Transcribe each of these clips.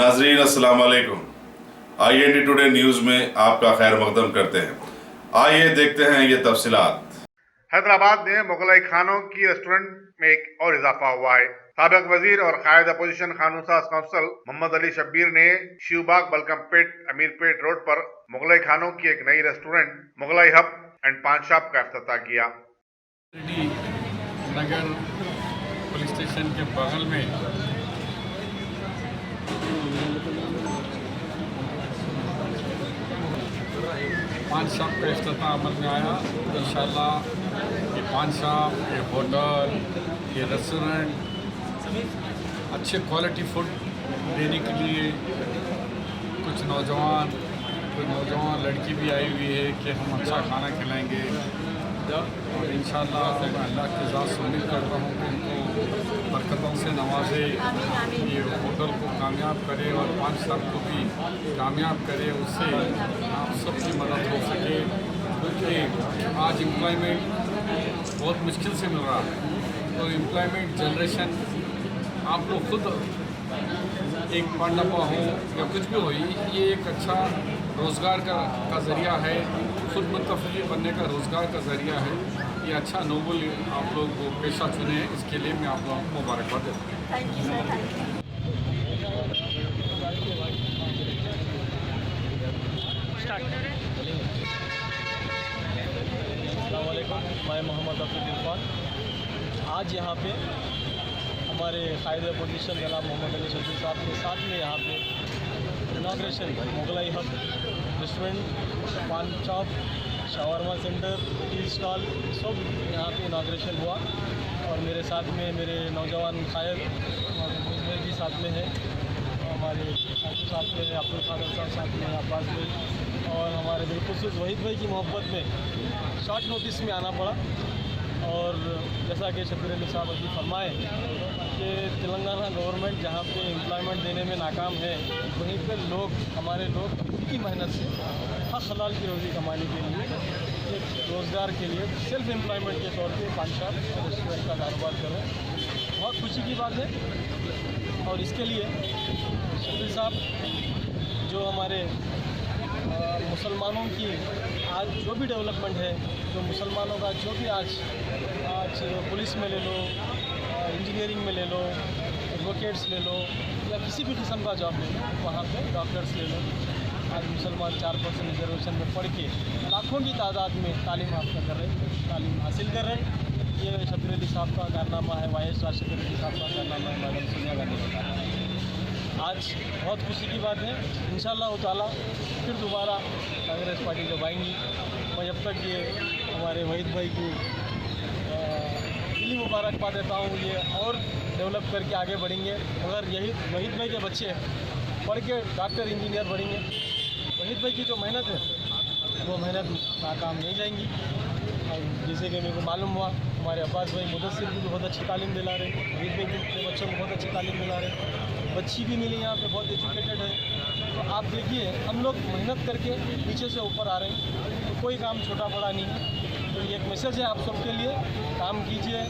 नाजरीन अस्सलाम वालेकुम। IND टुडे न्यूज़ में आपका खैर मकदम करते हैं। आइए देखते हैं ये तफसीलात। हैदराबाद में मुगलई खानों की रेस्टोरेंट में एक और इजाफा हुआ है। साबिक वजीर और कायद अपोजिशन कानून-साज कौंसिल मोहम्मद अली शब्बीर ने शिवबाग बलकमपेट अमीरपेट रोड पर मुगलई खानों की एक नई रेस्टोरेंट मुगलई हब एंड पान शॉप का इफ्तिताह किया। नगर पुलिस स्टेशन के बगल में पान शॉप का इफ्तिताह अमल में आया। इंशाल्लाह ये पान शॉप, ये होटल, ये रेस्टोरेंट अच्छे क्वालिटी फूड देने के लिए कुछ नौजवान लड़की भी आई हुई है कि हम अच्छा खाना खिलाएंगे और इंशाल्लाह मैं अल्लाह के ज़ात से उम्मीद करता हूँ कि इनको बरकतों से नवाजे, ये होटल को कामयाब करे और पान शॉप को भी कामयाब करे, उससे आप सबकी मदद हो सके। क्योंकि आज एम्प्लॉयमेंट बहुत मुश्किल से मिल रहा है, तो एम्प्लॉयमेंट जनरेशन आप लोग खुद एक पांडपा हो या कुछ भी हो, ये एक अच्छा रोज़गार का ज़रिया है, खुद मुतफ़ी बनने का रोज़गार का ज़रिया है। ये अच्छा नोबल आप लोग को पेशा चुने हैं, इसके लिए मैं आप लोगों को मुबारकबाद देता हूँ। Thank you sir, thank you. मैं मोहम्मद अब्दुल इरफान। आज यहाँ पे हमारे कायद अपोजिशन जनाब मोहम्मद अली शब्बीर साहब के साथ में यहाँ पे इनाग्रेशन मुगलई हब रेस्टोरेंट, पान shop, shawarma centre, tea stall सब यहाँ पे इनाग्रेशन हुआ और मेरे साथ में मेरे नौजवान कायद और मुझमें भी साथ में है, हमारे साथ में है अब्दुल खादर साहब, साथ में अब्बास भाई और हमारे बिलखुसूस वहीद भाई की मोहब्बत में शॉर्ट नोटिस में आना पड़ा। और जैसा कि शब्बीर अली साहब अभी फरमाए कि तेलंगाना गवर्नमेंट जहाँ पे एम्प्लॉयमेंट देने में नाकाम है, वहीं पर हमारे लोग की मेहनत से हक हलाल की रोज़ी कमाने के लिए, एक रोज़गार के लिए सेल्फ एम्प्लॉयमेंट के तौर पे पान शॉप रेस्टोरेंट का कारोबार कर रहे हैं। बहुत खुशी की बात है। और इसके लिए शब्बीर साहब जो हमारे मुसलमानों की आज जो भी डेवलपमेंट है, जो मुसलमानों का जो भी आज पुलिस में ले लो, इंजीनियरिंग में ले लो, एडवोकेट्स ले लो या किसी भी किस्म का जॉब ले लो, वहाँ पे डॉक्टर्स ले लो, आज मुसलमान 4% रिजर्वेशन में पढ़ के लाखों की तादाद में तालीम हासिल कर रहे हैं। ये शब्बीर अली साहब का कारनामा है, वाइस राशिद अली साहब का कारनामा है, मैडम सोनिया गांधी का कारनामा है। आज बहुत खुशी की बात है। इंशाअल्लाह ताला फिर दोबारा कांग्रेस पार्टी जब आएंगी, मैं जब तक ये हमारे वहीद भाई की दिली मुबारकबाद देता हूँ, ये और डेवलप करके आगे बढ़ेंगे। अगर यही वहीद भाई के बच्चे पढ़ के डॉक्टर इंजीनियर बढ़ेंगे, वहीद भाई की जो मेहनत है वो मेहनत नाकाम नहीं जाएंगी। और जैसे कि मेरे को मालूम हुआ, हमारे अब्बास भाई मुदस्सिर भी बहुत अच्छी तालीम दिला रहे हैं, वहीद भाई के बच्चों को बहुत अच्छी तालीम दिला रहे हैं, बच्ची भी मिली यहाँ पे बहुत एजुकेटेड है। तो आप देखिए हम लोग मेहनत करके नीचे से ऊपर आ रहे हैं, तो कोई काम छोटा बड़ा नहीं है। तो ये एक मैसेज है आप सबके लिए, काम कीजिए,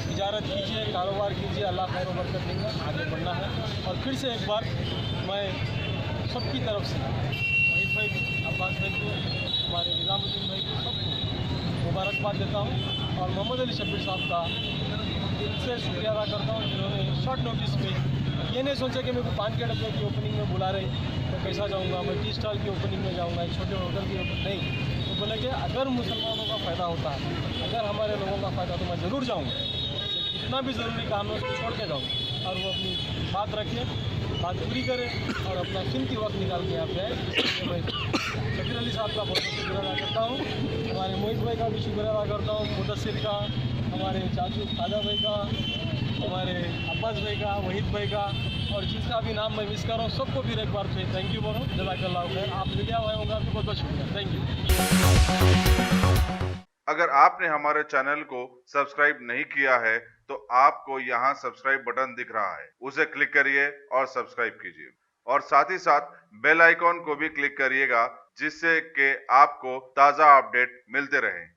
तिजारत कीजिए, कारोबार कीजिए, अल्लाह खैर बरकत देंगे, आगे बढ़ना है। और फिर से एक बार मैं सबकी तरफ से वहीद भाई, अब्बास भाई को, हमारे निज़ामुद्दीन भाई को, सबको मुबारकबाद देता हूँ और मोहम्मद अली शब्बीर साहब का दिल से शुक्रिया अदा करता हूँ, जिन्होंने शॉर्ट नोटिस में ये नहीं सोचा कि मेरे को पान के डब्बे की ओपनिंग में बुला रहे तो कैसा जाऊँगा, मैं टी स्टॉल की ओपनिंग में जाऊँगा, एक छोटे होटल की नहीं। तो बोले कि अगर मुसलमानों का फ़ायदा होता है, अगर हमारे लोगों का फ़ायदा, तो मैं ज़रूर जाऊँगा, जितना भी ज़रूरी काम है उसको छोड़ के जाऊँगा। और वो अपनी बात रखे, बात पूरी करे और अपना कीमती वक्त निकाल के यहाँ पे आए। मैं शब्बीर अली साहब का बहुत शुक्रिया अदा करता हूँ, हमारे मोहित भाई का भी शुक्रिया अदा करता हूँ, मुदस्सिर का, हमारे चाचू खाजा भाई का, हमारे अब्बास भाई का, वहीद भाई का, और जिसका भी नाम मैं मिस कर रहा हूँ सबको फिर एक बार फिर थैंक यू बोलो, जज़ाकल्लाह खैर। आप मीडिया वाले होंगे, आपको बहुत बहुत शुक्रिया, थैंक यू। अगर आपने हमारे चैनल को सब्सक्राइब नहीं किया है तो आपको यहाँ सब्सक्राइब बटन दिख रहा है, उसे क्लिक करिए और सब्सक्राइब कीजिए और साथ ही साथ बेल आइकॉन को भी क्लिक करिएगा, जिससे कि आपको ताज़ा अपडेट मिलते रहें।